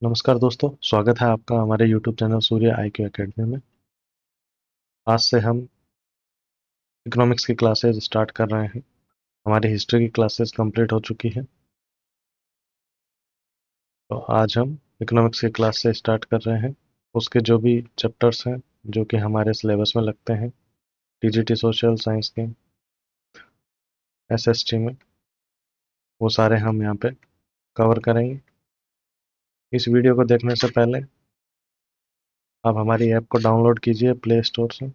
नमस्कार दोस्तों, स्वागत है आपका हमारे YouTube चैनल सूर्य IQ एकेडमी में। आज से हम इकोनॉमिक्स की क्लासेस स्टार्ट कर रहे हैं। हमारी हिस्ट्री की क्लासेस कंप्लीट हो चुकी है, तो आज हम इकोनॉमिक्स की क्लास से स्टार्ट कर रहे हैं। उसके जो भी चैप्टर्स हैं जो कि हमारे सिलेबस में लगते हैं, TGT सोशल साइंस के, SST में, वो सारे हम यहाँ पे कवर करेंगे। इस वीडियो को देखने से पहले आप हमारी ऐप को डाउनलोड कीजिए प्ले स्टोर से,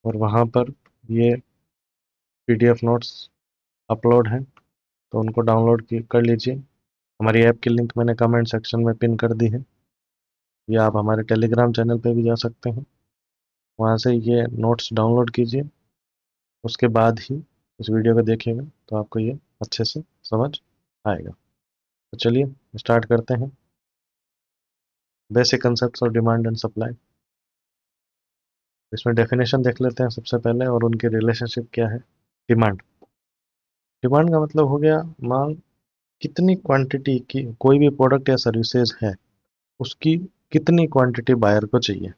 और वहाँ पर ये PDF नोट्स अपलोड हैं, तो उनको डाउनलोड कर लीजिए। हमारी ऐप की लिंक मैंने कमेंट सेक्शन में पिन कर दी है, या आप हमारे टेलीग्राम चैनल पे भी जा सकते हैं। वहाँ से ये नोट्स डाउनलोड कीजिए, उसके बाद ही इस वीडियो को देखिएगा तो आपको ये अच्छे से समझ आएगा। तो चलिए स्टार्ट करते हैं। Basic concepts of demand and supply. इसमें डेफिनेशन देख लेते हैं सबसे पहले, और उनकी रिलेशनशिप क्या है। डिमांड डिमांड का मतलब हो गया मांग। कितनी क्वांटिटी की कोई भी प्रोडक्ट या सर्विसेज है, उसकी कितनी क्वांटिटी बायर को चाहिए।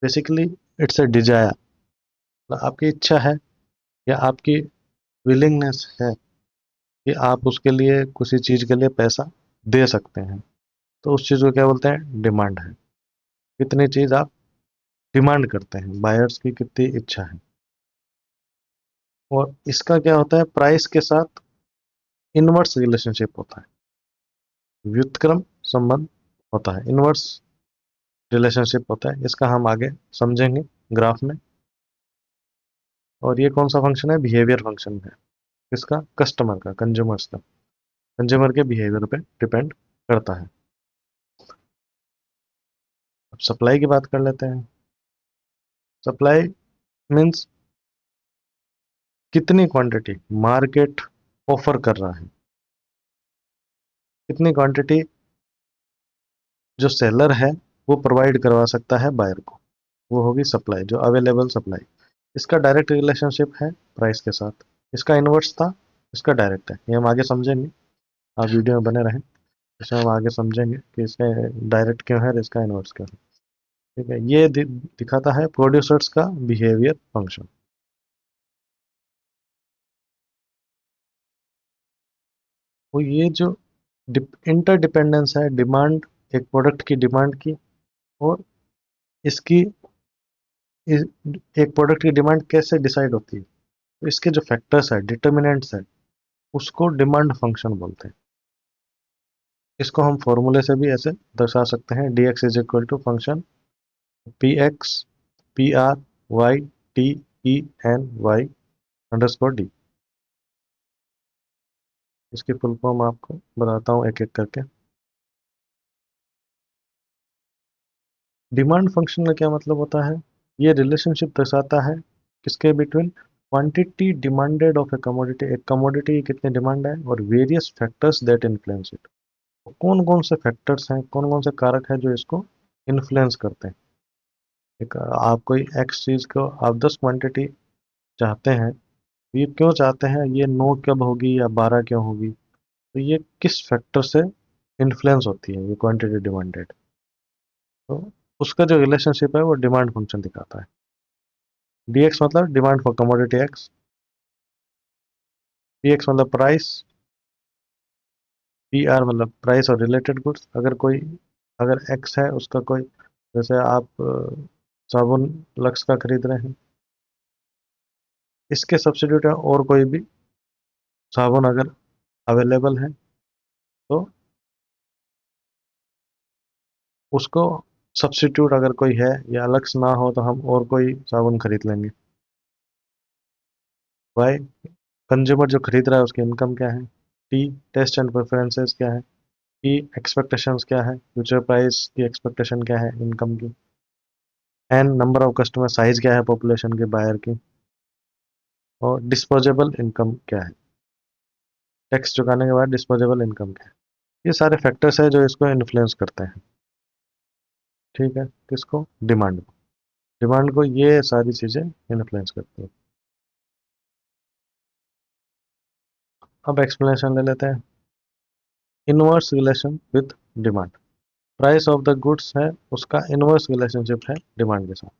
बेसिकली इट्स अ डिजायर, आपकी इच्छा है या आपकी विलिंगनेस है कि आप उसके लिए किसी चीज़ के लिए पैसा दे सकते हैं, तो उस चीज़ को क्या बोलते हैं, डिमांड है। कितनी चीज़ आप डिमांड करते हैं, बायर्स की कितनी इच्छा है। और इसका क्या होता है, प्राइस के साथ इनवर्स रिलेशनशिप होता है, व्युत्क्रम संबंध होता है, इनवर्स रिलेशनशिप होता है। इसका हम आगे समझेंगे ग्राफ में। और ये कौन सा फंक्शन है, बिहेवियर फंक्शन है। इसका कस्टमर का, कंज्यूमर्स का, कंज्यूमर के बिहेवियर पे डिपेंड करता है। अब सप्लाई की बात कर लेते हैं। सप्लाई मीन्स कितनी क्वांटिटी मार्केट ऑफर कर रहा है, कितनी क्वांटिटी जो सेलर है वो प्रोवाइड करवा सकता है बायर को, वो होगी सप्लाई, जो अवेलेबल सप्लाई। इसका डायरेक्ट रिलेशनशिप है प्राइस के साथ। इसका इनवर्स था, इसका डायरेक्ट है। ये हम आगे समझेंगे, आप वीडियो में बने रहें। इसमें हम आगे समझेंगे कि इसका डायरेक्ट क्यों है और इसका इनवर्स क्यों है। ठीक है, ये दिखाता है प्रोड्यूसर्स का बिहेवियर फंक्शन। वो ये जो इंटरडिपेंडेंस है, डिमांड, एक प्रोडक्ट की डिमांड की, और इसकी एक प्रोडक्ट की डिमांड कैसे डिसाइड होती है, तो इसके जो फैक्टर्स है, डिटर्मिनेंट्स है, उसको डिमांड फंक्शन बोलते हैं। इसको हम फॉर्मूले से भी ऐसे दर्शा सकते हैं, dx is equal to function px pr y t e n y underscore D. इसकी फुल फॉर्म आपको बताता हूँ एक एक करके। डिमांड फंक्शन का क्या मतलब होता है, ये रिलेशनशिप दर्शाता है किसके between, quantity demanded of A commodity, एक कमोडिटी की कितनी डिमांड है, और various factors that influence it. कौन कौन से फैक्टर्स हैं, कौन कौन से कारक हैं जो इसको इन्फ्लुएंस करते हैं। एक आप कोई एक्स चीज को आप 10 क्वांटिटी चाहते हैं, तो ये क्यों चाहते हैं, ये 9 कब होगी या 12 क्यों होगी, तो ये किस फैक्टर से इन्फ्लुएंस होती है ये क्वांटिटी डिमांडेड। तो उसका जो रिलेशनशिप है वो डिमांड फंक्शन दिखाता है। DX मतलब demand for commodity x, PX मतलब प्राइस, PR मतलब प्राइस और रिलेटेड गुड्स। अगर एक्स है उसका कोई, जैसे आप साबुन लक्स का खरीद रहे हैं, इसके सब्सिट्यूट है और कोई भी साबुन अगर अवेलेबल है, तो उसको सब्सिट्यूट अगर कोई है या लक्स ना हो तो हम और कोई साबुन खरीद लेंगे। वाई, कंज्यूमर जो खरीद रहा है उसकी इनकम क्या है। T, टेस्ट एंड प्रेफरेंसेस क्या है। E, एक्सपेक्टेशंस क्या है, फ्यूचर प्राइस की एक्सपेक्टेशन क्या है इनकम की। N, number of customer, size क्या है पॉपुलेशन के बायर की। और डिस्पोजेबल इनकम क्या है, टैक्स चुकाने के बाद डिस्पोजेबल इनकम क्या है। ये सारे फैक्टर्स है जो इसको इन्फ्लुएंस करते हैं। ठीक है, किसको, डिमांड को। डिमांड को ये सारी चीजें इन्फ्लुएंस करती है। अब एक्सप्लेनेशन ले लेते हैं, inverse relation with demand. Price of the goods है उसका इनवर्स रिलेशनशिप है डिमांड के साथ।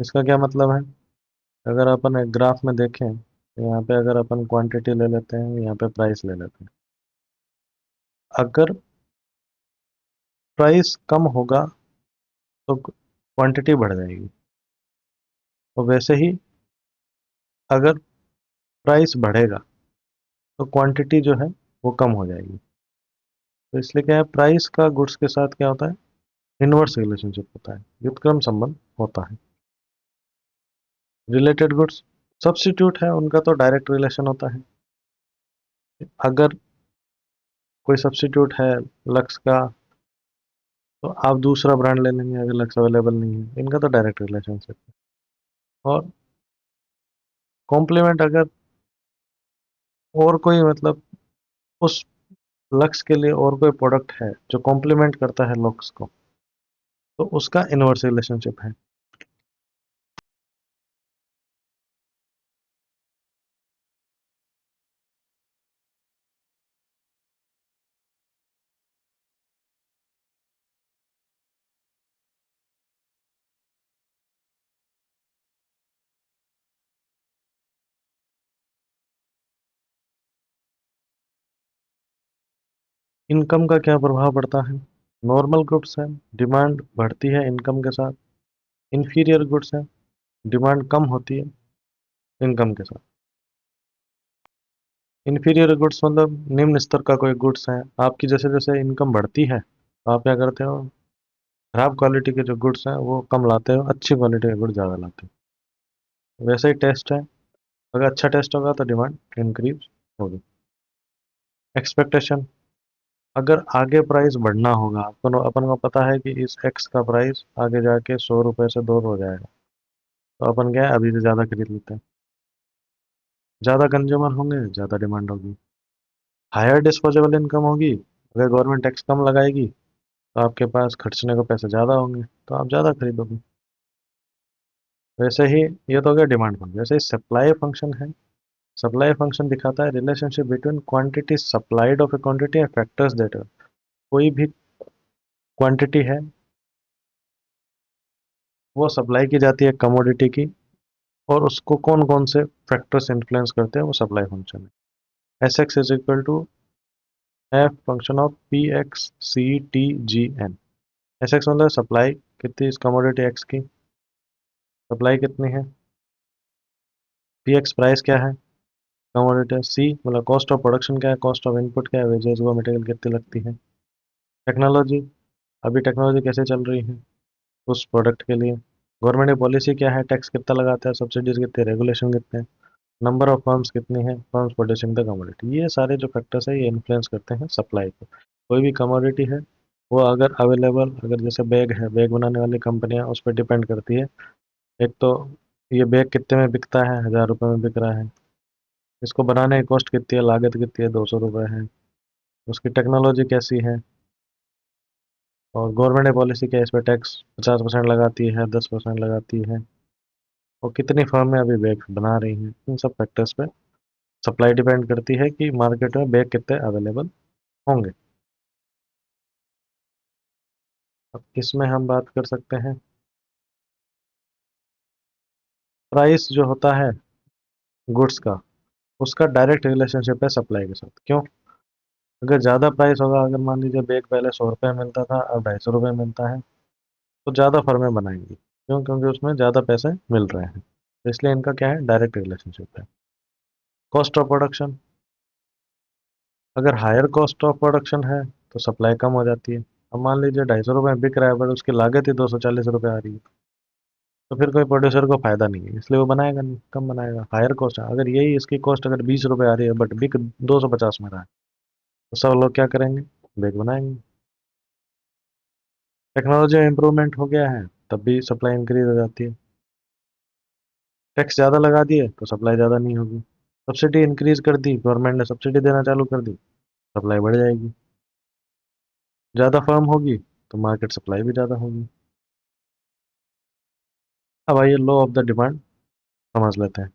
इसका क्या मतलब है? अगर अपन एक ग्राफ में देखें तो यहाँ पे अगर अपन क्वांटिटी ले लेते हैं, यहाँ पे प्राइस ले लेते हैं। अगर प्राइस कम होगा तो क्वांटिटी बढ़ जाएगी, और वैसे ही अगर प्राइस बढ़ेगा तो क्वांटिटी जो है वो कम हो जाएगी। तो इसलिए क्या है, प्राइस का गुड्स के साथ क्या होता है, इनवर्स रिलेशनशिप होता है, व्युत्क्रम संबंध होता है। रिलेटेड गुड्स सब्स्टिट्यूट है, उनका तो डायरेक्ट रिलेशन होता है। अगर कोई सब्स्टिट्यूट है लक्स का, तो आप दूसरा ब्रांड ले लेंगे अगर लक्स अवेलेबल नहीं है, इनका तो डायरेक्ट रिलेशनशिप है। और कॉम्प्लीमेंट, अगर और कोई मतलब उस लक्स के लिए और कोई प्रोडक्ट है जो कॉम्प्लीमेंट करता है लक्स को, तो उसका इनवर्स रिलेशनशिप है। इनकम का क्या प्रभाव पड़ता है? नॉर्मल गुड्स है, डिमांड बढ़ती है इनकम के साथ। इंफीरियर गुड्स है, डिमांड कम होती है इनकम के साथ। इंफीरियर गुड्स मतलब निम्न स्तर का कोई गुड्स है, आपकी जैसे जैसे इनकम बढ़ती है तो आप क्या करते हो, खराब क्वालिटी के जो गुड्स हैं वो कम लाते हो, अच्छी क्वालिटी के गुड्स ज़्यादा लाते हो। वैसे ही टेस्ट है, अगर अच्छा टेस्ट होगा तो डिमांड इंक्रीज होगी। एक्सपेक्टेशन, अगर आगे प्राइस बढ़ना होगा, अपन को पता है कि इस एक्स का प्राइस आगे जाके 100 रुपये से 2 हो जाएगा, तो अपन क्या है, अभी से ज़्यादा खरीद लेते हैं। ज़्यादा कंज्यूमर होंगे, ज़्यादा डिमांड होगी। हायर डिस्पोजेबल इनकम होगी, अगर गवर्नमेंट टैक्स कम लगाएगी तो आपके पास खर्चने को पैसे ज़्यादा होंगे, तो आप ज़्यादा खरीदोगे। वैसे ही ये तो हो गया डिमांड फंक्शन। वैसे ही सप्लाई फंक्शन है। सप्लाई फंक्शन दिखाता है relationship between quantity supplied of A quantity and factors that, कोई भी क्वांटिटी है वो सप्लाई की जाती है कमोडिटी की, और उसको कौन कौन से फैक्टर्स इन्फ्लुएंस करते हैं, वो सप्लाई फंक्शन है। S X is equal to F function of P X C T G N. S X मतलब सप्लाई कितनी, इस कमोडिटी एक्स की सप्लाई कितनी है। पी एक्स प्राइस क्या है, कमोडिटी। सी मतलब कॉस्ट ऑफ प्रोडक्शन क्या है, कॉस्ट ऑफ इनपुट क्या है, वेजेस वो मटेरियल कितनी लगती है। टेक्नोलॉजी, अभी टेक्नोलॉजी कैसे चल रही है उस प्रोडक्ट के लिए। गवर्नमेंट की पॉलिसी क्या है, टैक्स कितना लगाता है, सब्सिडीज कितने, रेगुलेशन कितने हैं, नंबर ऑफ फर्म्स कितनी है, फर्म्स प्रोड्यूसिंग द कमोडिटी। ये सारे जो फैक्टर्स है ये इन्फ्लुएंस करते हैं सप्लाई को। कोई भी कमोडिटी है वो अगर अवेलेबल, अगर जैसे बैग है, बैग बनाने वाली कंपनियां उस पर डिपेंड करती है। एक तो ये बैग कितने में बिकता है, 1000 रुपये में बिक रहा है, इसको बनाने की कॉस्ट कितनी है, लागत कितनी है, 200 रुपये है, उसकी टेक्नोलॉजी कैसी है, और गवर्नमेंट पॉलिसी क्या है, इस पर टैक्स 50% लगाती है, 10% लगाती है, और कितनी फर्में अभी बैग बना रही हैं, इन सब फैक्टर्स पे सप्लाई डिपेंड करती है कि मार्केट में बैग कितने अवेलेबल होंगे। अब इसमें हम बात कर सकते हैं, प्राइस जो होता है गुड्स का, उसका डायरेक्ट रिलेशनशिप है सप्लाई के साथ। क्यों? अगर ज़्यादा प्राइस होगा, अगर मान लीजिए बैग पहले 100 रुपये में मिलता था, अब 250 रुपये में मिलता है, तो ज़्यादा फर्में बनाएंगी। क्यों? क्योंकि उसमें ज़्यादा पैसे मिल रहे हैं, तो इसलिए इनका क्या है, डायरेक्ट रिलेशनशिप है। कॉस्ट ऑफ प्रोडक्शन, अगर हायर कॉस्ट ऑफ प्रोडक्शन है तो सप्लाई कम हो जाती है। अब मान लीजिए 250 रुपये में बिक रहा है, बट उसकी लागत ही 240 रुपये आ रही है, तो फिर कोई प्रोड्यूसर को फायदा नहीं है, इसलिए वो बनाएगा नहीं, कम बनाएगा। हायर कॉस्ट है, अगर यही इसकी कॉस्ट अगर 20 रुपये आ रही है बट बिक 250 में रहा है, तो सब लोग क्या करेंगे, बैग बनाएंगे। टेक्नोलॉजी में इंप्रूवमेंट हो गया है, तब भी सप्लाई इंक्रीज हो जाती है। टैक्स ज़्यादा लगा दिए तो सप्लाई ज़्यादा नहीं होगी। सब्सिडी इंक्रीज कर दी, गवर्नमेंट ने सब्सिडी देना चालू कर दी, सप्लाई बढ़ जाएगी। ज़्यादा फर्म होगी तो मार्केट सप्लाई भी ज़्यादा होगी। अब आइए लॉ ऑफ द डिमांड समझ लेते हैं।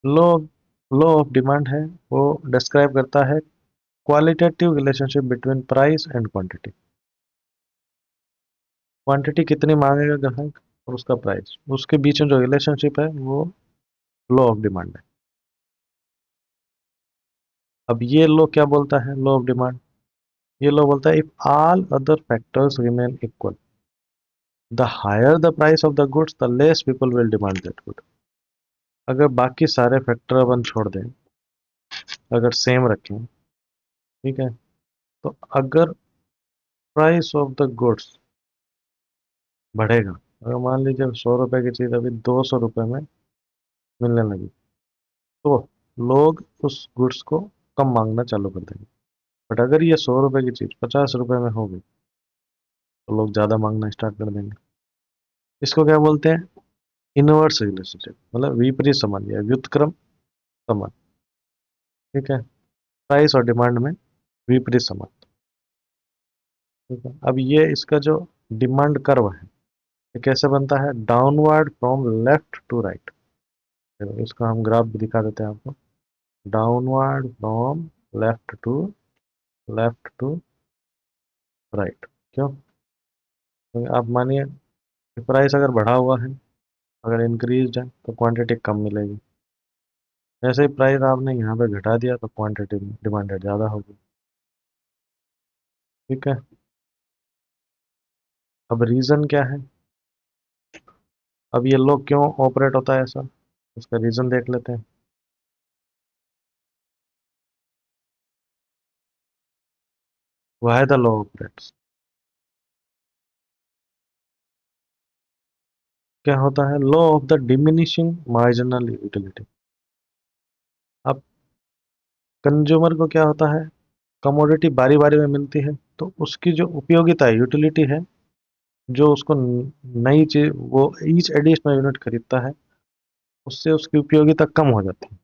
लॉ लॉ ऑफ डिमांड है, वो डिस्क्राइब करता है qualitative relationship between price and quantity. Quantity कितनी मांगेगा ग्राहक और उसका प्राइस, उसके बीच में जो रिलेशनशिप है वो लॉ ऑफ डिमांड है। अब ये लॉ क्या बोलता है, लॉ ऑफ डिमांड, ये लॉ बोलता है if all other factors remain equal, the higher the price of the goods the less people will demand that good. अगर बाकी सारे फैक्टर अपन छोड़ दें, अगर सेम रखें, ठीक है, तो अगर प्राइस ऑफ द गुड्स बढ़ेगा, अगर मान लीजिए 100 रुपए की चीज अभी 200 रुपए में मिलने लगी, तो लोग उस गुड्स को कम मांगना चालू कर देंगे। बट अगर ये 100 रुपए की चीज 50 रुपए में होगी, तो लोग ज्यादा मांगना स्टार्ट कर देंगे। इसको क्या बोलते हैं, इनवर्स रिलेशनशिप, मतलब विपरीत संबंध या व्युत्क्रम संबंध। ठीक है, प्राइस और डिमांड में विपरीत संबंध। ठीक है, अब ये इसका जो डिमांड कर्व है, ये कैसे बनता है, downward from left to right. इसका हम ग्राफ भी दिखा देते हैं आपको, downward from left to right. क्यों, क्योंकि आप मानिए प्राइस अगर बढ़ा हुआ है, अगर इंक्रीज है तो क्वांटिटी कम मिलेगी। जैसे ही प्राइस आपने यहाँ पे घटा दिया तो क्वांटिटी डिमांडेड ज़्यादा होगी। ठीक है, अब रीज़न क्या है, अब ये लो क्यों ऑपरेट होता है ऐसा, उसका रीज़न देख लेते हैं। वाई द लॉ ऑपरेट्स, क्या होता है, law of the diminishing marginal utility. अब कंज्यूमर को क्या होता है, कमोडिटी बारी बारी में मिलती है, तो उसकी जो उपयोगिता है, यूटिलिटी है, जो उसको नई चीज वो ईच एडिशनल यूनिट खरीदता है, उससे उसकी उपयोगिता कम हो जाती है।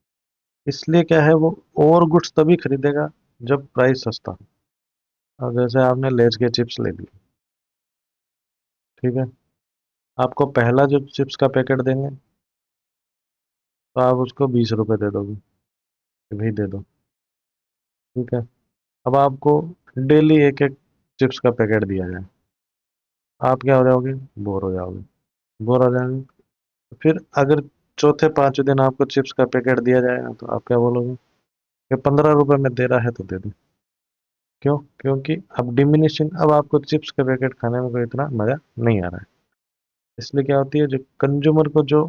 इसलिए क्या है, वो और गुड्स तभी खरीदेगा जब प्राइस सस्ता हो। अब जैसे आपने लेज के चिप्स ले लिए, ठीक है, आपको पहला जो चिप्स का पैकेट देंगे, तो आप उसको 20 रुपए दे दोगे कि भाई दे दो। ठीक है, अब आपको डेली एक एक चिप्स का पैकेट दिया जाए, आप क्या हो जाओगे, बोर हो जाओगे, बोर हो जाएंगे। फिर अगर चौथे पांचवें दिन आपको चिप्स का पैकेट दिया जाएगा, तो आप क्या बोलोगे कि 15 रुपए में दे रहा है तो दे दो। क्यों, क्योंकि अब डिमिनिशिंग, अब आपको चिप्स के पैकेट खाने में कोई इतना मजा नहीं आ रहा है। इसलिए क्या होती है, जो कंज्यूमर को जो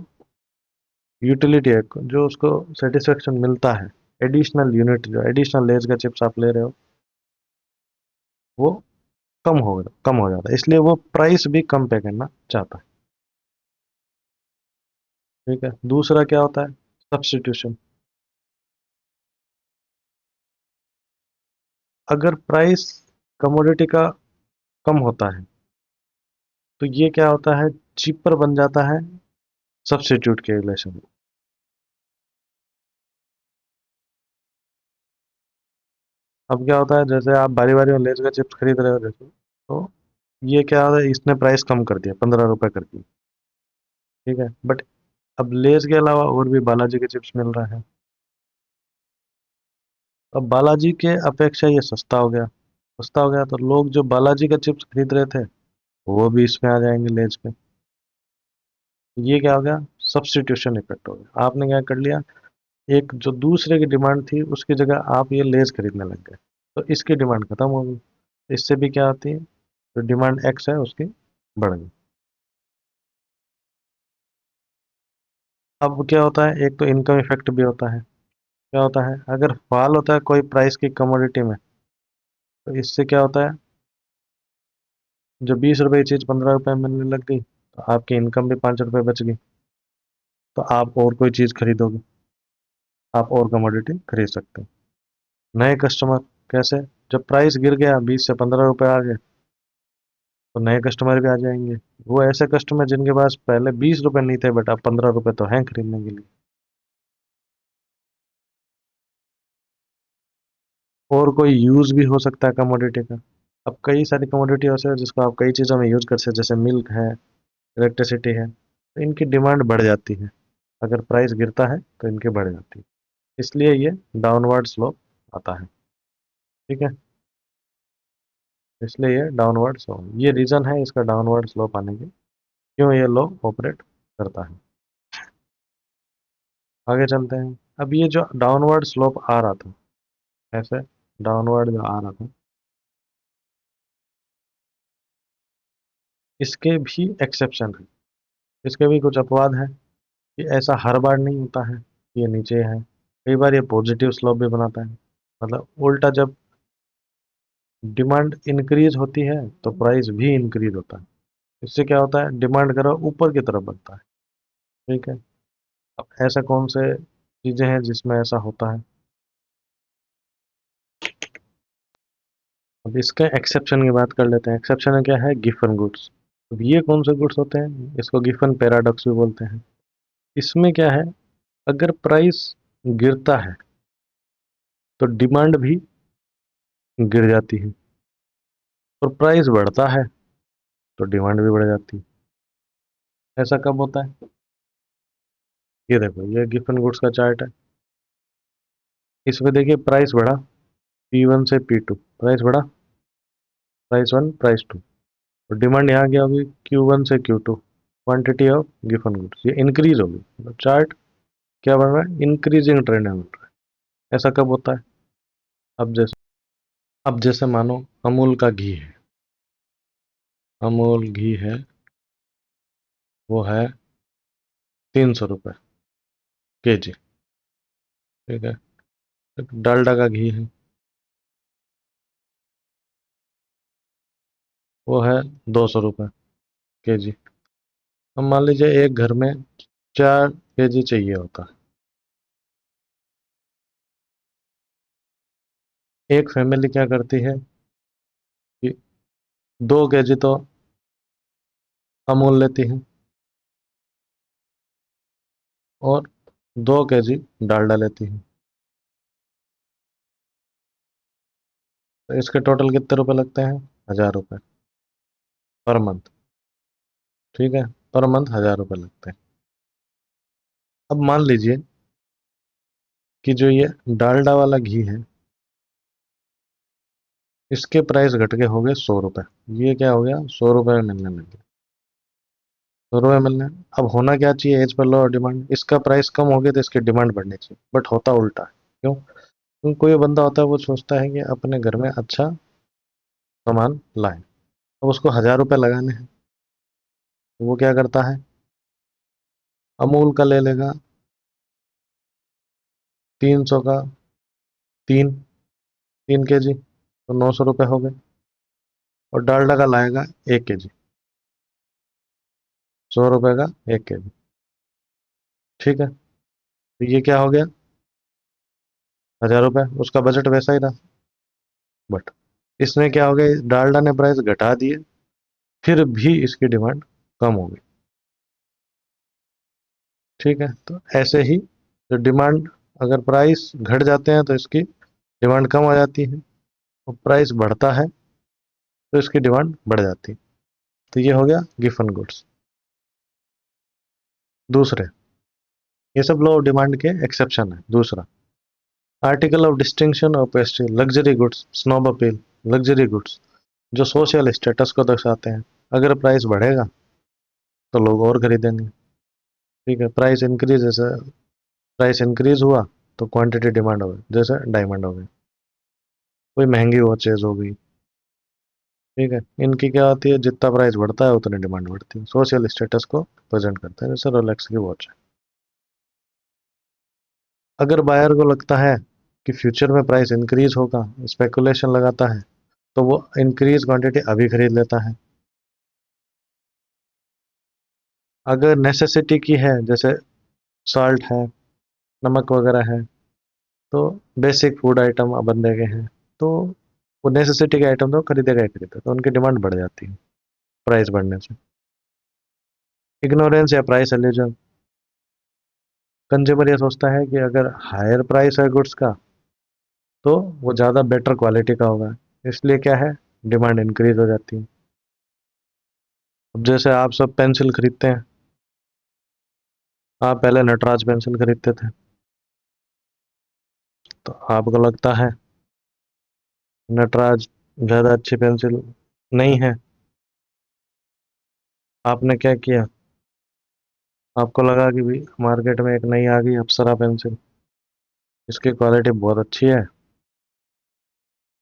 यूटिलिटी है, जो उसको सेटिस्फेक्शन मिलता है, एडिशनल यूनिट जो एडिशनल लेज का चिप्स आप ले रहे हो, वो कम हो जाता है, इसलिए वो प्राइस भी कम पे करना चाहता है। ठीक है, दूसरा क्या होता है, सब्स्टिट्यूशन। अगर प्राइस कमोडिटी का कम होता है, तो ये क्या होता है, चीपर बन जाता है सब्स्टिट्यूट के रिलेशन में। अब क्या होता है, जैसे आप बारी बारी में लेज का चिप्स खरीद रहे हो, जैसे तो ये क्या होता है, इसने प्राइस कम कर दिया, 15 रुपए कर दिया। ठीक है, बट अब लेज के अलावा और भी बालाजी के चिप्स मिल रहा है, अब बालाजी के अपेक्षा ये सस्ता हो गया, सस्ता हो गया तो लोग जो बालाजी का चिप्स खरीद रहे थे, वो भी इसमें आ जाएंगे लेज पे। ये क्या हो गया, सब्स्टिट्यूशन इफेक्ट हो गया, आपने क्या कर लिया, एक जो दूसरे की डिमांड थी उसकी जगह आप ये लेज खरीदने लग गए, तो इसकी डिमांड खत्म हो गई। इससे भी क्या होती है, जो डिमांड एक्स है उसकी बढ़ गई। अब क्या होता है, एक तो इनकम इफेक्ट भी होता है। क्या होता है, अगर फॉल होता है कोई प्राइस की कमोडिटी में, तो इससे क्या होता है, जो 20 रुपए की चीज 15 रुपए में मिलने लग गई, तो आपकी इनकम भी 5 रुपए बच गई, तो आप और कोई चीज खरीदोगे, आप और कमोडिटी खरीद सकते हैं। नए कस्टमर, कैसे, जब प्राइस गिर गया 20 से 15 रुपए आ गए, तो नए कस्टमर भी आ जाएंगे। वो ऐसे कस्टमर जिनके पास पहले 20 रुपए नहीं थे, बट अब 15 रुपए तो हैं खरीदने के लिए। और कोई यूज भी हो सकता है कमोडिटी का। अब कई सारी कमोडिटी हो सकती है जिसको आप कई चीज़ों में यूज कर सकते हैं, जैसे मिल्क है, इलेक्ट्रिसिटी है, तो इनकी डिमांड बढ़ जाती है। अगर प्राइस गिरता है तो इनकी बढ़ जाती है, इसलिए ये डाउनवर्ड स्लोप आता है। ठीक है, इसलिए ये डाउनवर्ड स्लोप, ये रीज़न है इसका डाउनवर्ड स्लोप आने के, क्यों ये लो ऑपरेट करता है। आगे चलते हैं। अब ये जो डाउनवर्ड स्लोप आ रहा था, ऐसे डाउनवर्ड जो आ रहा था, इसके भी एक्सेप्शन है, इसके भी कुछ अपवाद है कि ऐसा हर बार नहीं होता है कि ये नीचे है। कई बार ये पॉजिटिव स्लोप भी बनाता है, मतलब उल्टा, जब डिमांड इंक्रीज होती है तो प्राइस भी इंक्रीज होता है। इससे क्या होता है, डिमांड करो ऊपर की तरफ बढ़ता है। ठीक है। अब ऐसा कौन से चीजें हैं जिसमें ऐसा होता है। अब इसके एक्सेप्शन की बात कर लेते हैं। एक्सेप्शन क्या है, गिफन गुड्स। अब ये कौन से गुड्स होते हैं, इसको गिफन पैराडॉक्स भी बोलते हैं। इसमें क्या है, अगर प्राइस गिरता है तो डिमांड भी गिर जाती है, और प्राइस बढ़ता है तो डिमांड भी बढ़ जाती है। ऐसा कब होता है, ये देखो, ये गिफन गुड्स का चार्ट है। इसमें देखिए प्राइस बढ़ा, P1 से P2 प्राइस बढ़ा, प्राइस वन प्राइस टू, और डिमांड यहाँ गया होगी Q1 से Q2, quantity of Giffen goods ये इंक्रीज होगी, मतलब चार्ट क्या बन रहा है, इंक्रीजिंग ट्रेंड में बन रहा है। ऐसा कब होता है, अब जैसे मानो अमूल का घी है, अमूल घी है, वो है 300 रुपये kg। ठीक है। एक डालडा का घी है, वो है 200 रुपये kg। अब मान लीजिए एक घर में 4 kg चाहिए होता है। एक फैमिली क्या करती है कि 2 kg तो अमूल लेती है और 2 kg डालडा लेती है। तो इसके टोटल कितने रुपए लगते हैं, 1000 रुपये पर मंथ। ठीक है, पर मंथ 1000 रुपये लगते हैं। अब मान लीजिए कि जो ये डालडा वाला घी है, इसके प्राइस घट के हो गए 100 रुपये। ये क्या हो गया, 100 रुपये में मिलने लग गया, 100 रुपये मिलने। अब होना क्या चाहिए, एज पर लो और डिमांड, इसका प्राइस कम हो गया तो इसकी डिमांड बढ़नी चाहिए, बट होता उल्टा है। क्यों, क्योंकि कोई बंदा होता है वो सोचता है कि अपने घर में अच्छा सामान लाए, अब उसको 1000 रुपये लगाने हैं, तो वो क्या करता है, अमूल का ले लेगा 300 का, तीन 3 kg, तो 900 रुपये हो गए। और डालडा का लाएगा 1 kg, 100 रुपये का 1 kg। ठीक है, तो ये क्या हो गया, 1000 रुपये, उसका बजट वैसा ही रहा। बट इसमें क्या हो गया, डालडा ने प्राइस घटा दिए, फिर भी इसकी डिमांड कम हो गई। ठीक है, तो ऐसे ही जो डिमांड, अगर प्राइस घट जाते हैं तो इसकी डिमांड कम हो जाती है, और प्राइस बढ़ता है तो इसकी डिमांड बढ़ जाती है। तो ये हो गया गिफन गुड्स। दूसरे, ये सब लो ऑफ डिमांड के एक्सेप्शन है। दूसरा, आर्टिकल ऑफ डिस्टिंक्शन और pastry, luxury goods, snob appeal, luxury goods जो सोशल स्टेटस को दर्शाते हैं। अगर प्राइस बढ़ेगा तो लोग और खरीदेंगे। ठीक है, प्राइस इंक्रीज, जैसे प्राइस इंक्रीज हुआ तो क्वांटिटी डिमांड हो गई, जैसे डायमंड हो गई, कोई महंगी वॉचेज हो गई। ठीक है, इनकी क्या होती है, जितना प्राइस बढ़ता है उतनी डिमांड बढ़ती है, सोशल स्टेटस को प्रेजेंट करते हैं, जैसे रोलेक्स की वॉच है। अगर बायर को लगता है कि फ्यूचर में प्राइस इंक्रीज होगा, स्पेकुलेशन लगाता है, तो वो इंक्रीज क्वांटिटी अभी खरीद लेता है। अगर नेसेसिटी की है, जैसे साल्ट है, नमक वगैरह है, तो बेसिक फूड आइटम बंदे के हैं, तो वो नेसेसिटी के आइटम तो खरीदेगा ही खरीदेगा, तो उनकी डिमांड बढ़ जाती है प्राइस बढ़ने से। इग्नोरेंस या प्राइस एल्यूजन, कंज्यूमर ये सोचता है कि अगर हायर प्राइस है गुड्स का तो वो ज़्यादा बेटर क्वालिटी का होगा, इसलिए क्या है, डिमांड इंक्रीज हो जाती है। अब जैसे आप सब पेंसिल खरीदते हैं, आप पहले नटराज पेंसिल खरीदते थे, तो आपको लगता है नटराज ज़्यादा अच्छी पेंसिल नहीं है। आपने क्या किया, आपको लगा कि भी मार्केट में एक नई आ गई अप्सरा पेंसिल, इसकी क्वालिटी बहुत अच्छी है।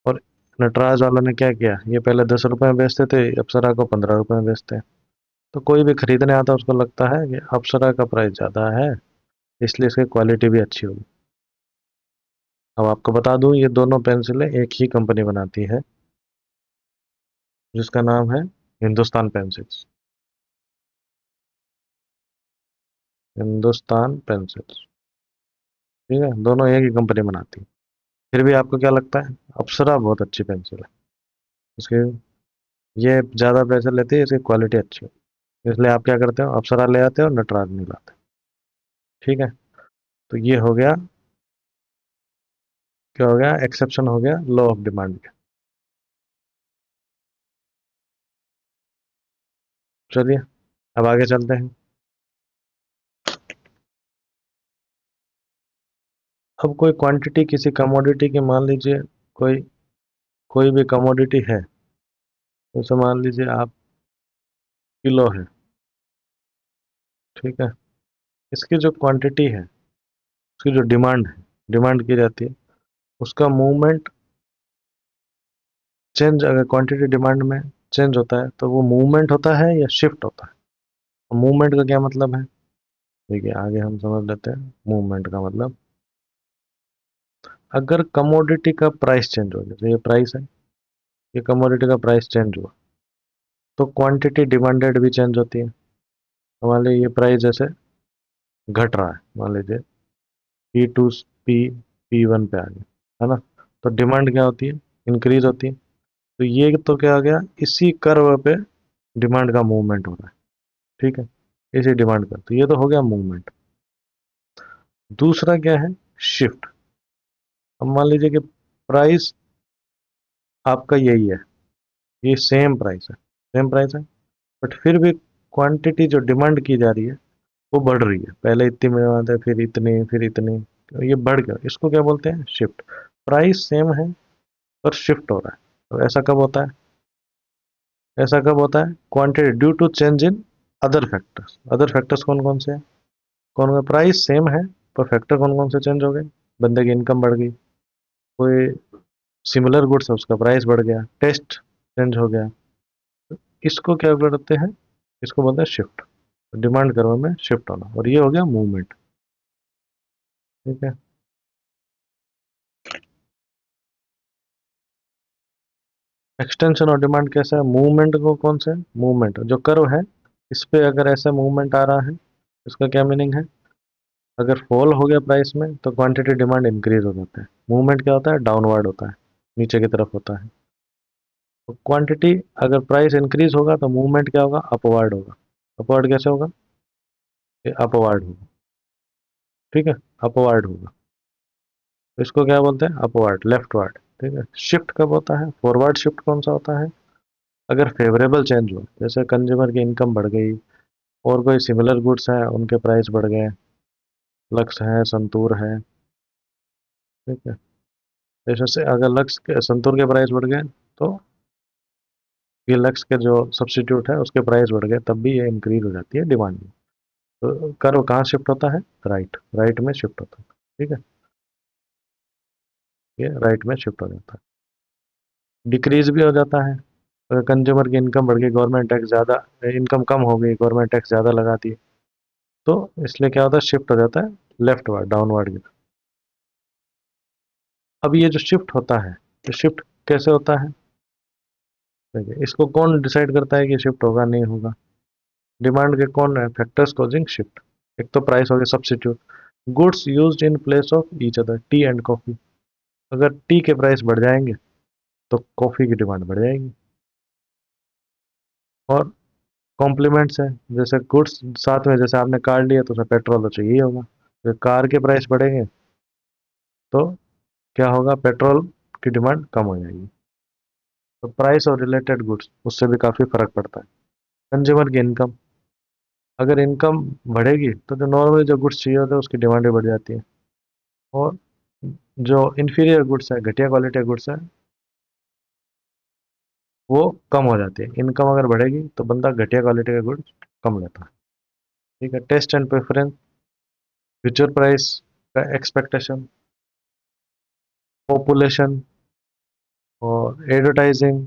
और नटराज वालों ने क्या किया, ये पहले 10 रुपए में बेचते थे, अप्सरा को 15 रुपए में बेचते हैं। तो कोई भी खरीदने आता है उसको लगता है कि अप्सरा का प्राइस ज़्यादा है, इसलिए इसकी क्वालिटी भी अच्छी होगी। अब आपको बता दूं, ये दोनों पेंसिलें एक ही कंपनी बनाती है, जिसका नाम है हिंदुस्तान पेंसिल्स। हिंदुस्तान पेंसिल्स, ठीक है, दोनों एक ही कंपनी बनाती है। फिर भी आपको क्या लगता है, अप्सरा बहुत अच्छी पेंसिल है, इसके ये ज़्यादा पैसे लेती है, इसकी क्वालिटी अच्छी है, इसलिए आप क्या करते हो, अप्सरा ले आते हो, नटराज नहीं लाते। ठीक है, तो ये हो गया, क्या हो गया, एक्सेप्शन हो गया लॉ ऑफ डिमांड का। चलिए अब आगे चलते हैं। अब कोई क्वांटिटी किसी कमोडिटी की, मान लीजिए कोई कोई भी कमोडिटी है, जैसे मान लीजिए आप, किलो है, ठीक है, इसकी जो क्वांटिटी है, उसकी जो डिमांड है, डिमांड की जाती है, उसका मूवमेंट चेंज, अगर क्वांटिटी डिमांड में चेंज होता है तो वो मूवमेंट होता है या शिफ्ट होता है। मूवमेंट का क्या मतलब है, देखिए आगे हम समझ लेते हैं। मूवमेंट का मतलब, अगर कमोडिटी का प्राइस चेंज हो, जैसे ये प्राइस है, ये कमोडिटी का प्राइस चेंज हुआ, तो क्वांटिटी डिमांडेड भी चेंज होती है। तो मान लीजिए ये प्राइस जैसे घट रहा है, मान लीजिए P2 पी P1 पे आ गया, है ना, तो डिमांड क्या होती है, इंक्रीज होती है। तो ये तो क्या आ गया, इसी कर्व पे डिमांड का मूवमेंट हो रहा है, ठीक है, इसी डिमांड का, तो ये तो हो गया मूवमेंट। दूसरा क्या है, शिफ्ट। अब मान लीजिए कि प्राइस आपका यही है, ये सेम प्राइस है, सेम प्राइस है, बट फिर भी क्वांटिटी जो डिमांड की जा रही है वो बढ़ रही है, पहले इतनी मिलवाते हैं, फिर इतनी, फिर इतनी, तो ये बढ़ गया, इसको क्या बोलते हैं, शिफ्ट। प्राइस सेम है पर शिफ्ट हो रहा है। तो ऐसा कब होता है, ऐसा कब होता है, quantity due to change in other factors. Other factors कौन कौन से हैं, कौन कौन, प्राइस सेम है पर फैक्टर कौन कौन से चेंज हो गए, बंदे की इनकम बढ़ गई, कोई सिमिलर गुड्स है उसका प्राइस बढ़ गया, टेस्ट चेंज हो गया, इसको क्या करते हैं, इसको बोलते हैं शिफ्ट। डिमांड कर्व में शिफ्ट होना, और ये हो गया मूवमेंट, ठीक है। एक्सटेंशन और डिमांड कैसा है, मूवमेंट को, कौन सा है, मूवमेंट जो कर्व है, इस पे अगर ऐसा मूवमेंट आ रहा है, इसका क्या मीनिंग है, अगर फॉल हो गया प्राइस में तो क्वांटिटी डिमांड इंक्रीज हो जाता है। मूवमेंट क्या होता है, डाउनवर्ड होता है, नीचे की तरफ होता है। तो क्वांटिटी, अगर प्राइस इंक्रीज होगा तो मूवमेंट क्या होगा, अपवर्ड होगा। अपवर्ड कैसे होगा, ये अपवर्ड होगा, ठीक है, अपवर्ड होगा, तो इसको क्या बोलते हैं, अपवर्ड, लेफ्टवर्ड, ठीक है। शिफ्ट कब होता है, फॉरवर्ड शिफ्ट कौन सा होता है, अगर फेवरेबल चेंज हो, जैसे कंज्यूमर की इनकम बढ़ गई, और कोई सिमिलर गुड्स हैं उनके प्राइस बढ़ गए, लक्स है, संतूर है, ठीक है, जैसे से अगर लक्स के, संतूर के प्राइस बढ़ गए, तो ये लक्स के जो सब्स्टिट्यूट है उसके प्राइस बढ़ गए, तब भी ये इंक्रीज हो जाती है डिमांड में। तो कर्व कहाँ शिफ्ट होता है, राइट, राइट में शिफ्ट होता है, ठीक है, ये राइट में शिफ्ट हो जाता है। डिक्रीज भी हो जाता है, अगर कंज्यूमर की इनकम बढ़ गई, गवर्नमेंट टैक्स ज़्यादा, इनकम कम हो गई, गवर्नमेंट टैक्स ज़्यादा लगाती है, तो इसलिए क्या होता है, शिफ्ट हो जाता है लेफ्ट वर्ड, डाउनवर्ड की तरफ। अब ये जो शिफ्ट होता है, ये शिफ्ट कैसे होता है, ठीक है, इसको कौन डिसाइड करता है कि शिफ्ट होगा नहीं होगा, डिमांड के कौन है फैक्टर्स कॉजिंग शिफ्ट। एक तो प्राइस हो गया substitute, goods used in place of each other, T and coffee, अगर टी के प्राइस बढ़ जाएंगे तो कॉफी की डिमांड बढ़ जाएगी। और कॉम्प्लीमेंट्स है, जैसे गुड्स साथ में, जैसे आपने कार लिया तो उसमें पेट्रोल तो चाहिए होगा, तो कार के प्राइस बढ़ेंगे तो क्या होगा, पेट्रोल की डिमांड कम हो जाएगी। तो प्राइस और रिलेटेड गुड्स, उससे भी काफ़ी फर्क पड़ता है। कंज्यूमर की इनकम, अगर इनकम बढ़ेगी तो जो नॉर्मली जो गुड्स चाहिए होता है उसकी डिमांड भी बढ़ जाती है। और जो इन्फीरियर गुड्स है, घटिया क्वालिटी गुड्स है, वो कम हो जाती है। इनकम अगर बढ़ेगी तो बंदा घटिया क्वालिटी का गुड्स कम लेता है। ठीक है। Taste and preference, future price का एक्सपेक्टेशन, पॉपुलेशन और एडवर्टाइजिंग,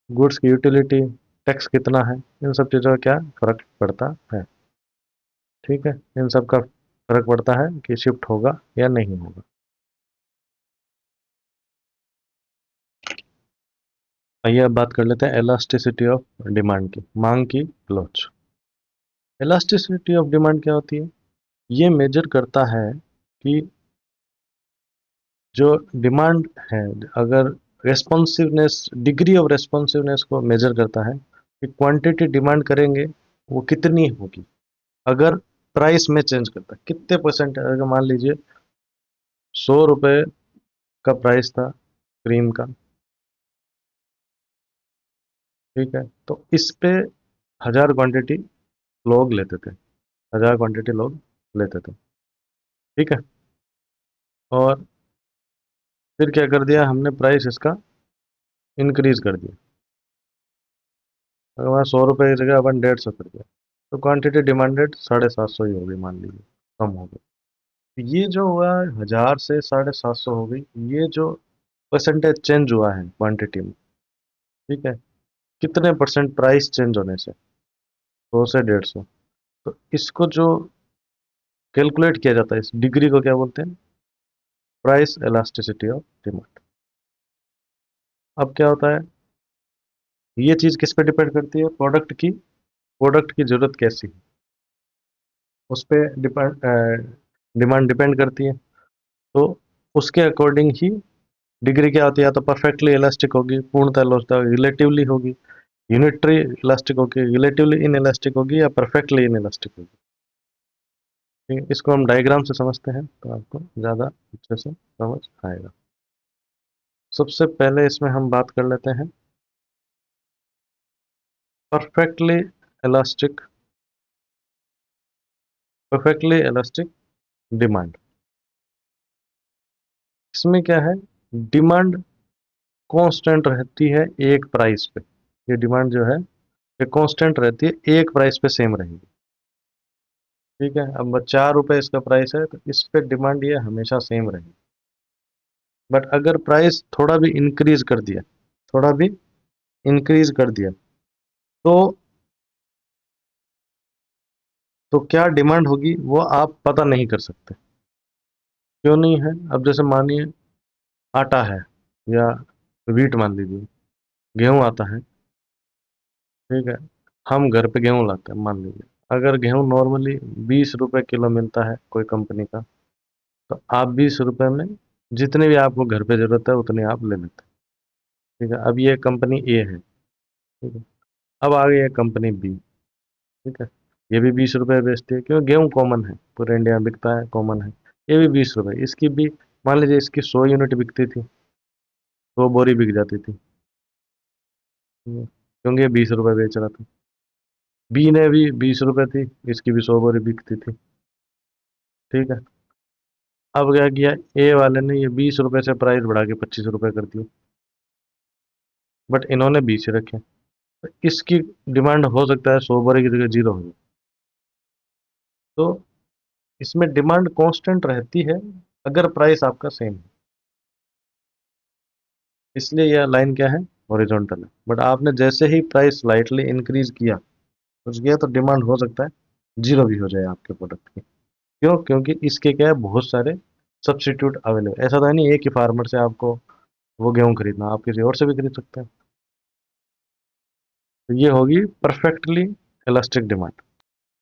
गुड्स की यूटिलिटी, टैक्स कितना है, इन सब चीज़ों का क्या फर्क पड़ता है। ठीक है। इन सब का फर्क पड़ता है कि शिफ्ट होगा या नहीं होगा। आइए अब बात कर लेते हैं एलास्टिसिटी ऑफ डिमांड की, मांग की लोच। इलास्टिसिटी ऑफ डिमांड क्या होती है? ये मेजर करता है कि जो डिमांड है, अगर रेस्पॉन्सिवनेस, डिग्री ऑफ रेस्पॉन्सिवनेस को मेजर करता है कि क्वांटिटी डिमांड करेंगे वो कितनी होगी अगर प्राइस में चेंज करता है, कितने परसेंट। अगर मान लीजिए 100 रुपये का प्राइस था क्रीम का, ठीक है, तो इस पे 1000 क्वांटिटी लोग लेते थे, 1000 क्वांटिटी लोग लेते थे। ठीक है। और फिर क्या कर दिया हमने, प्राइस इसका इंक्रीज कर दिया। अगर वहाँ 100 रुपये की जगह अपन 150 कर दिया, तो क्वांटिटी डिमांडेड 750 ही होगी, मान लीजिए कम हो गई। तो ये जो हुआ 1000 से 750 हो गई, ये जो परसेंटेज चेंज हुआ है क्वांटिटी में, ठीक है, कितने परसेंट प्राइस चेंज होने से, 100 से 150। तो इसको जो कैलकुलेट किया जाता है, इस डिग्री को क्या बोलते हैं? Price elasticity of demand. अब क्या होता है, ये चीज़ किस पे डिपेंड करती है? प्रोडक्ट की ज़रूरत कैसी है, उस पर डिमांड डिपेंड करती है। तो उसके अकॉर्डिंग ही डिग्री क्या होती है, या तो परफेक्टली इलास्टिक होगी, पूर्णतः लोचदार, रिलेटिवली होगी, यूनिटरी इलास्टिक होगी, रिलेटिवली इन इलास्टिक होगी, या परफेक्टली इन इलास्टिक होगी। ठीक है? इसको हम डायग्राम से समझते हैं तो आपको ज़्यादा अच्छे से समझ आएगा। सबसे पहले इसमें हम बात कर लेते हैं perfectly elastic, perfectly elastic demand. इसमें क्या है, डिमांड कांस्टेंट रहती है एक प्राइस पे। ये डिमांड जो है ये कांस्टेंट रहती है, एक प्राइस पे सेम रहेगी। ठीक है। अब 4 रुपए इसका प्राइस है तो इस पे डिमांड ये हमेशा सेम रहेगी। बट अगर प्राइस थोड़ा भी इंक्रीज कर दिया, थोड़ा भी इंक्रीज कर दिया, तो क्या डिमांड होगी वो आप पता नहीं कर सकते। क्यों नहीं है? अब जैसे मानिए आटा है, या वीट मान लीजिए, गेहूं आता है, ठीक है, हम घर पे गेहूं लाते हैं मान लीजिए। अगर गेहूं नॉर्मली 20 रुपए किलो मिलता है कोई कंपनी का, तो आप 20 रुपए में जितने भी आपको घर पे जरूरत है उतने आप ले लेते हैं। ठीक है। अब ये कंपनी ए है, ठीक है। अब आ गई है कंपनी बी, ठीक है, ये भी 20 रुपए बेचती है, क्योंकि गेहूं कॉमन है, पूरे इंडिया में बिकता है, कॉमन है। ये भी 20 रुपए, इसकी भी मान लीजिए इसकी 100 यूनिट बिकती थी, 100 बोरी बिक जाती थी, ठीक है, क्योंकि ये 20 रुपए बेच रहा था। बी ने भी 20 रुपए थी, इसकी भी 100 बोरी बिकती थी। ठीक है। अब क्या किया, ए वाले ने ये 20 रुपए से प्राइस बढ़ा के 25 रुपए कर दिया, बट इन्होंने 20 रखे। तो इसकी डिमांड हो सकता है 100 बोरी की जगह 0 हो जाए। तो इसमें डिमांड कांस्टेंट रहती है अगर प्राइस आपका सेम है, इसलिए यह लाइन क्या है, हॉरिजॉन्टल है। बट आपने जैसे ही प्राइस स्लाइटली इंक्रीज किया, कुछ किया, तो डिमांड हो सकता है 0 भी हो जाए आपके प्रोडक्ट की। क्यों? क्योंकि इसके क्या है, बहुत सारे सब्सिट्यूट अवेलेबल। ऐसा तो है नहीं एक ही फार्मर से आपको वो गेहूं खरीदना, आप किसी और से भी खरीद सकते हैं। तो ये होगी परफेक्टली इलास्टिक डिमांड।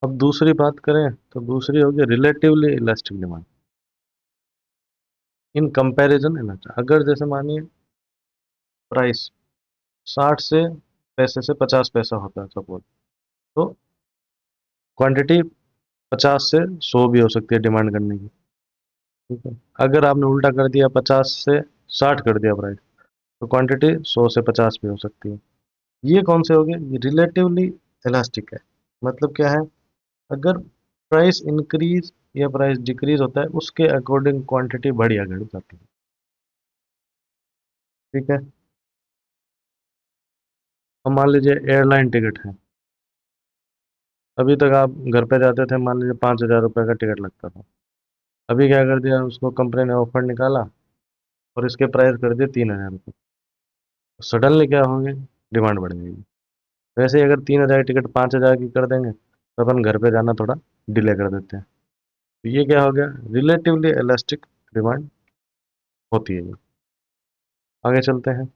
अब दूसरी बात करें तो दूसरी होगी relatively elastic demand in comparison elastic. अगर जैसे मानिए प्राइस 60 पैसे से 50 पैसा होता है सपोज, तो क्वांटिटी 50 से 100 भी हो सकती है डिमांड करने की। ठीक है। अगर आपने उल्टा कर दिया, 50 से 60 कर दिया प्राइस, तो क्वांटिटी 100 से 50 भी हो सकती है। ये कौन से हो गए, ये रिलेटिवली इलास्टिक है। मतलब क्या है, अगर प्राइस इंक्रीज या प्राइस डिक्रीज होता है, उसके अकॉर्डिंग क्वांटिटी बढ़ या घट जाती है। ठीक है। अब मान लीजिए एयरलाइन टिकट है। अभी तक आप घर पे जाते थे, मान लीजिए 5,000 रुपये का टिकट लगता था। अभी क्या कर दिया, उसको कंपनी ने ऑफर निकाला और इसके प्राइस कर दिए 3,000 रुपये। सडनली क्या होंगे, डिमांड बढ़ जाएगी। वैसे ही अगर 3,000 की टिकट 5,000 की कर देंगे तो अपन घर पे जाना थोड़ा डिले कर देते हैं। तो ये क्या हो गया, रिलेटिवली इलास्टिक डिमांड होती है ये। आगे चलते हैं।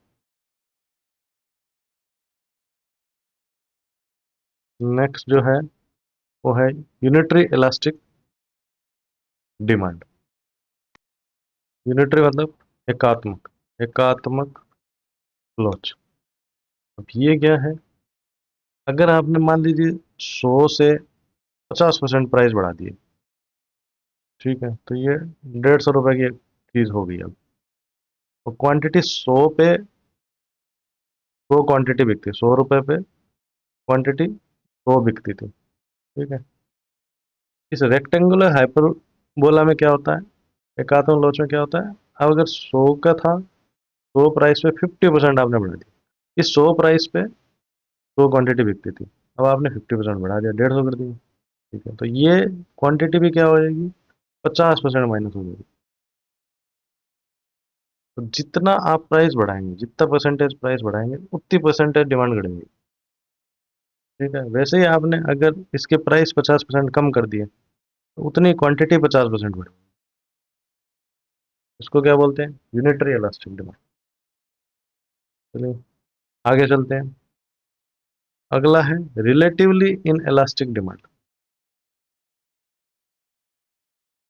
नेक्स्ट जो है वो है यूनिटरी इलास्टिक डिमांड। यूनिटरी मतलब एकात्मक, एकात्मक लोच। अब ये क्या है, अगर आपने मान लीजिए 100 से 50% प्राइस बढ़ा दिए, ठीक है, तो ये 150 रुपए की चीज हो गई अब। और क्वांटिटी 100 पे, 100 क्वांटिटी बिकती है, 100 रुपए पे क्वांटिटी 100 बिकती थी, ठीक है। इस रेक्टेंगुलर हाइपरबोला में क्या होता है, एकात्मक लोच में क्या होता है, अब अगर 100 का था, 100 प्राइस पे 50% आपने बढ़ा दिया। इस 100 प्राइस पे 100 क्वांटिटी बिकती थी, अब आपने 50% बढ़ा दिया, 150 कर दिया, ठीक है। तो ये क्वांटिटी भी क्या हो जाएगी, 50% माइनस हो जाएगी। तो जितना आप प्राइस बढ़ाएंगे, जितना परसेंटेज प्राइस बढ़ाएंगे, उतनी परसेंटेज डिमांड बढ़ेगी, ठीक है। वैसे ही आपने अगर इसके प्राइस 50% कम कर दिए तो उतनी क्वांटिटी 50% बढ़ेगी। इसको क्या बोलते हैं, यूनिटरी इलास्टिक डिमांड। चलिए आगे चलते हैं। अगला है relatively in elastic demand.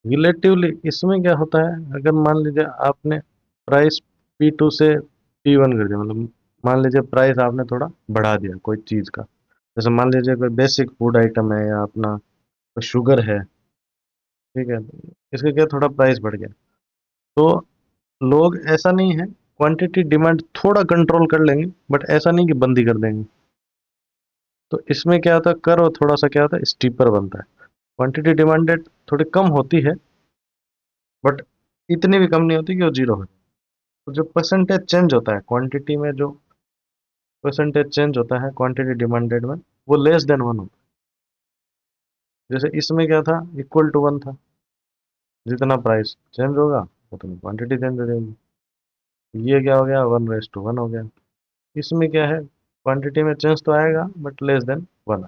Relatively इसमें क्या होता है, अगर मान लीजिए आपने प्राइस P2 से P1 कर दिया, मतलब मान लीजिए प्राइस आपने थोड़ा बढ़ा दिया कोई चीज़ का। जैसे मान लीजिए कोई बेसिक फूड आइटम है या अपना कोई शुगर है, ठीक है, इसका क्या थोड़ा प्राइस बढ़ गया, तो लोग ऐसा नहीं है, क्वांटिटी डिमांड थोड़ा कंट्रोल कर लेंगे, बट ऐसा नहीं कि बंद ही कर देंगे। तो इसमें क्या होता है, कर्व थोड़ा सा क्या होता है, स्टीपर बनता है। क्वांटिटी डिमांडेड थोड़ी कम होती है, बट इतनी भी कम नहीं होती कि वो जीरो हो। तो जो परसेंटेज चेंज होता है क्वांटिटी में, जो परसेंटेज चेंज होता है क्वांटिटी डिमांडेड में, वो लेस देन वन होता है। जैसे इसमें क्या था, इक्वल टू वन था, जितना प्राइस चेंज होगा उतनी क्वांटिटी चेंज हो जाएगी। ये क्या हो गया, 1:1 हो गया। इसमें क्या है, क्वांटिटी में चेंज तो आएगा बट लेस देन वन आएगा।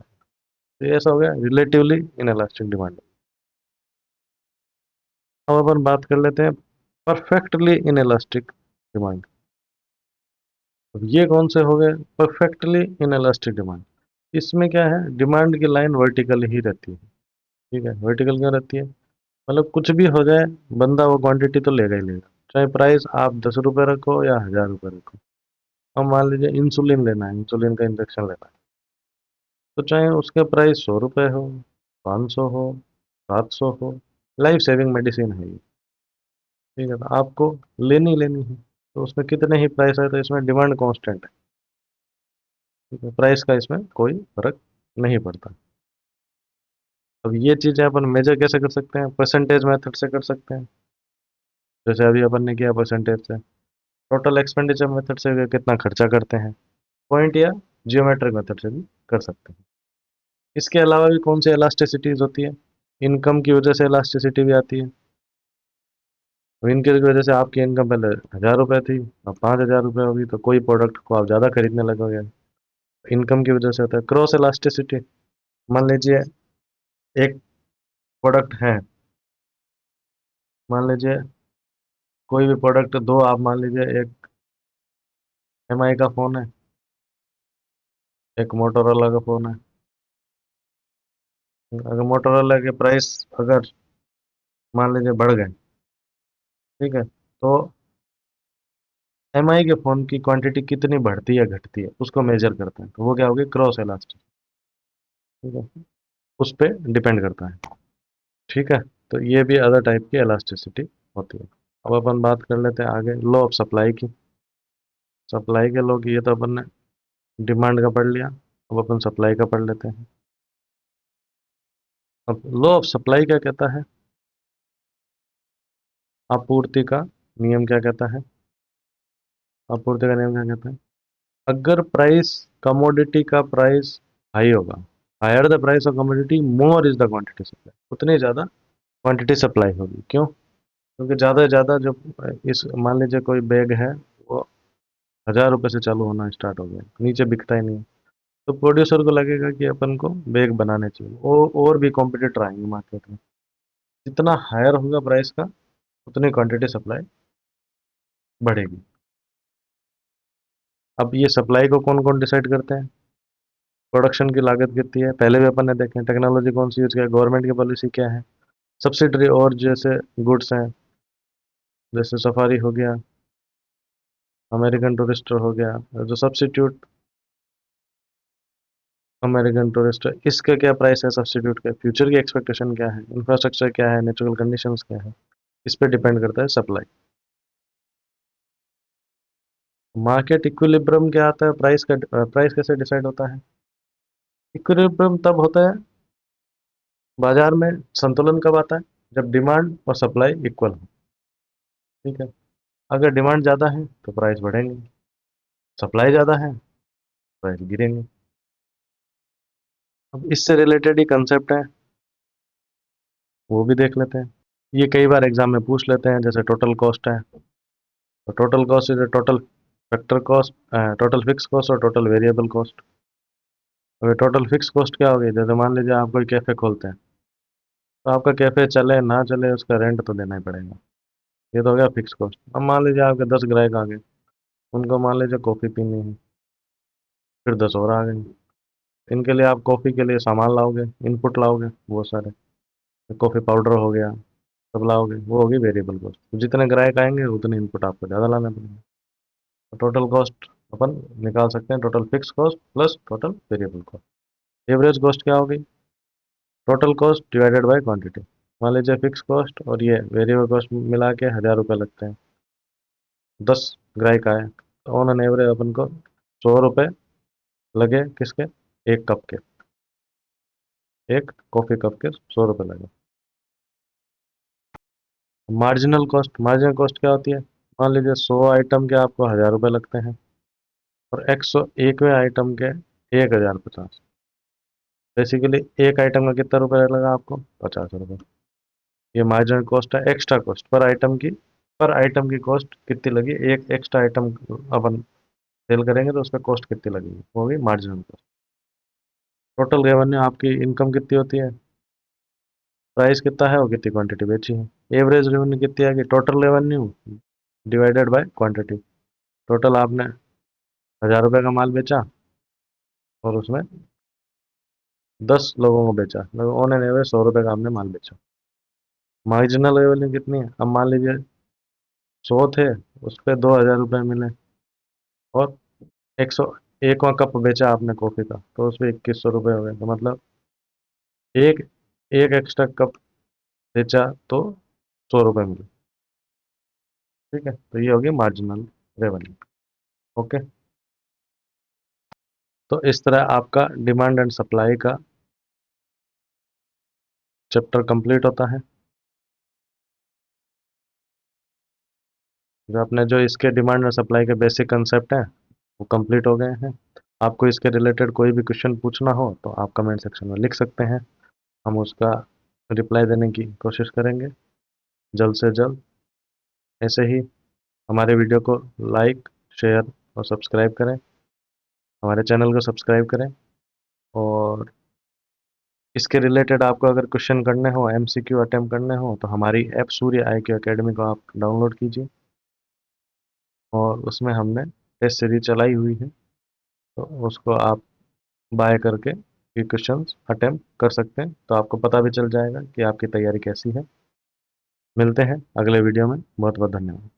तो ये ऐसा हो गया रिलेटिवली इन इलास्टिक डिमांड। अब अपन बात कर लेते हैं परफेक्टली इन इलास्टिक डिमांड। अब ये कौन से हो गए परफेक्टली इन इलास्टिक डिमांड। इसमें क्या है, डिमांड की लाइन वर्टिकल ही रहती है, ठीक है। वर्टिकल क्यों रहती है, मतलब कुछ भी हो जाए, बंदा वो क्वांटिटी तो लेगा ही लेगा, चाहे प्राइस आप 10 रुपये रखो या 1,000 रुपये रखो। अब मान लीजिए इंसुलिन लेना है, इंसुलिन का इंजेक्शन लेना है, तो चाहे उसका प्राइस 100 रुपये हो, 500 हो, 700 हो, लाइफ सेविंग मेडिसिन है ये, ठीक है, तो आपको लेनी लेनी है। तो उसमें कितने ही प्राइस है, तो इसमें डिमांड कांस्टेंट है, ठीक है, प्राइस का इसमें कोई फर्क नहीं पड़ता। अब ये चीज़ें अपन मेजर कैसे कर सकते हैं, परसेंटेज मेथड से कर सकते हैं, जैसे अभी अपन ने किया परसेंटेज से। टोटल एक्सपेंडिचर मेथड से भी कितना खर्चा करते हैं, पॉइंट या जियोमेट्रिक मेथड से भी कर सकते हैं। इसके अलावा भी कौन सी इलास्टिसिटीज होती है, इनकम की वजह से इलास्टिसिटी भी आती है। अब इनकी वजह से आपकी इनकम पहले 1,000 रुपये थी, अब 5,000 रुपये होगी, तो कोई प्रोडक्ट को आप ज़्यादा खरीदने लगोगे। इनकम की वजह से होता है क्रॉस इलास्टिसिटी। मान लीजिए एक प्रोडक्ट है, मान लीजिए कोई भी प्रोडक्ट दो, आप मान लीजिए एक MI का फ़ोन है, एक मोटोरोला का फ़ोन है। अगर मोटोरोला के प्राइस अगर मान लीजिए बढ़ गए, ठीक है, तो MI के फ़ोन की क्वांटिटी कितनी बढ़ती है घटती है उसको मेजर करते हैं, तो वो क्या होगी, क्रॉस इलास्टिक, ठीक है, उस पर डिपेंड करता है, ठीक है। तो ये भी अदर टाइप की इलास्टिसिटी होती है। अब अपन बात कर लेते हैं आगे लॉ ऑफ सप्लाई की। सप्लाई के लॉ की, ये तो अपन ने डिमांड का पढ़ लिया, अब अपन सप्लाई का पढ़ लेते हैं। अब लॉ ऑफ सप्लाई क्या कहता है, आपूर्ति का नियम क्या कहता है, आपूर्ति का नियम क्या कहता है, अगर प्राइस कमोडिटी का प्राइस हाई होगा, higher the price of commodity more is the quantity supply, उतनी ज़्यादा क्वांटिटी सप्लाई होगी। क्यों? क्योंकि ज़्यादा से ज़्यादा जब इस मान लीजिए कोई बैग है, वो 1000 रुपये से चालू होना स्टार्ट हो गया, नीचे बिकता ही नहीं, तो प्रोड्यूसर को लगेगा कि अपन को बैग बनाने चाहिए, और भी कॉम्पिटिटर आएंगे मार्केट में। जितना हायर होगा प्राइस का, उतनी क्वांटिटी सप्लाई बढ़ेगी। अब ये सप्लाई को कौन कौन डिसाइड करते हैं? प्रोडक्शन की लागत कितनी है, पहले भी अपन ने देखे, टेक्नोलॉजी कौन सी यूज किया है, गवर्नमेंट की पॉलिसी क्या है, सब्सिडरी और जैसे गुड्स हैं, जैसे सफारी हो गया, अमेरिकन टूरिस्टर हो गया, जो सब्सिट्यूट अमेरिकन टूरिस्टर, इसका क्या प्राइस है सब्सिट्यूट का, फ्यूचर की एक्सपेक्टेशन क्या है, इंफ्रास्ट्रक्चर क्या है, नेचुरल कंडीशंस क्या है, इस पे डिपेंड करता है सप्लाई। मार्केट इक्विलिब्रियम क्या आता है, प्राइस का प्राइस कैसे डिसाइड होता है? इक्विलिब्रियम तब होता है, बाजार में संतुलन कब आता है, जब डिमांड और सप्लाई इक्वल हो। ठीक है, अगर डिमांड ज़्यादा है तो प्राइस बढ़ेंगे, सप्लाई ज़्यादा है, प्राइस गिरेंगे। अब इससे रिलेटेड ही कंसेप्ट है, वो भी देख लेते हैं। ये कई बार एग्जाम में पूछ लेते हैं, जैसे टोटल कॉस्ट है, तो total cost is total factor cost, total fix cost और टोटल वेरिएबल कॉस्ट। अगर टोटल फिक्स कॉस्ट क्या होगी, जैसे मान लीजिए आप कोई कैफ़े खोलते हैं, तो आपका कैफ़े चले ना चले उसका रेंट तो देना ही पड़ेगा, ये तो हो गया फिक्स कॉस्ट। अब मान लीजिए आपके 10 ग्राहक आ गए, उनको मान लीजिए कॉफ़ी पीनी है, फिर 10 और आ गए, इनके लिए आप कॉफ़ी के लिए सामान लाओगे, इनपुट लाओगे बहुत सारे, कॉफ़ी पाउडर हो गया, सब लाओगे, वो होगी वेरिएबल कॉस्ट। तो जितने ग्राहक आएंगे उतने इनपुट आपको ज़्यादा लाना पड़ेगा। तो टोटल कॉस्ट अपन निकाल सकते हैं, total fix cost plus total variable cost. Average cost क्या होगी? Total cost divided by quantity. मान लीजिए फिक्स कॉस्ट और ये वेरिएबल कॉस्ट मिला के 1000 रुपये लगते हैं, 10 ग्राहक आए, तो ऑन एन एवरेज अपन को 100 रुपये लगे, किसके? एक कप के, एक कॉफ़ी कप के 100 रुपये लगे। मार्जिनल कॉस्ट क्या होती है? मान लीजिए 100 आइटम के आपको 1000 रुपये लगते हैं, और 101वें आइटम के 1050। बेसिकली एक आइटम का कितना रुपये लगा आपको? 50 रुपये। ये मार्जिनल कॉस्ट है, एक्स्ट्रा कॉस्ट पर आइटम की, पर आइटम की कॉस्ट कितनी लगी, एक एक्स्ट्रा आइटम अपन सेल करेंगे तो उसका कॉस्ट कितनी लगेगी, वो होगी मार्जिनल कॉस्ट। टोटल रेवेन्यू, आपकी इनकम कितनी होती है, प्राइस कितना है और कितनी क्वांटिटी बेची है। एवरेज रेवेन्यू कितनी आएगी, total revenue divided by quantity. Total आपने 1000 रुपये का माल बेचा, और उसमें 10 लोगों को बेचा, मतलब ऑन एन एवरेज 100 रुपये का आपने माल बेचा। मार्जिनल रेवेन्यू कितनी है, अब मान लीजिए 100 थे, उस पर 2000 रुपये मिले, और 101वां कप बेचा आपने कॉफ़ी का, तो उस पर 2100 रुपये हो गए, तो मतलब एक एक एक्स्ट्रा कप बेचा तो 100 रुपये मिले। ठीक है, तो ये होगी मार्जिनल रेवेन्यू। ओके, तो इस तरह आपका डिमांड एंड सप्लाई का चैप्टर कंप्लीट होता है। जो अपने जो इसके डिमांड और सप्लाई के बेसिक कंसेप्ट हैं, वो कंप्लीट हो गए हैं। आपको इसके रिलेटेड कोई भी क्वेश्चन पूछना हो तो आप कमेंट सेक्शन में लिख सकते हैं, हम उसका रिप्लाई देने की कोशिश करेंगे जल्द से जल्द। ऐसे ही हमारे वीडियो को लाइक, शेयर और सब्सक्राइब करें, हमारे चैनल को सब्सक्राइब करें। और इसके रिलेटेड आपको अगर क्वेश्चन करने हो, एमसीक्यू अटेम्प्ट करने हो, तो हमारी ऐप सूर्य IQ एकेडमी को आप डाउनलोड कीजिए, और उसमें हमने टेस्ट सीरीज चलाई हुई है, तो उसको आप बाय करके ये क्वेश्चंस अटेम्प्ट कर सकते हैं, तो आपको पता भी चल जाएगा कि आपकी तैयारी कैसी है। मिलते हैं अगले वीडियो में, बहुत बहुत धन्यवाद।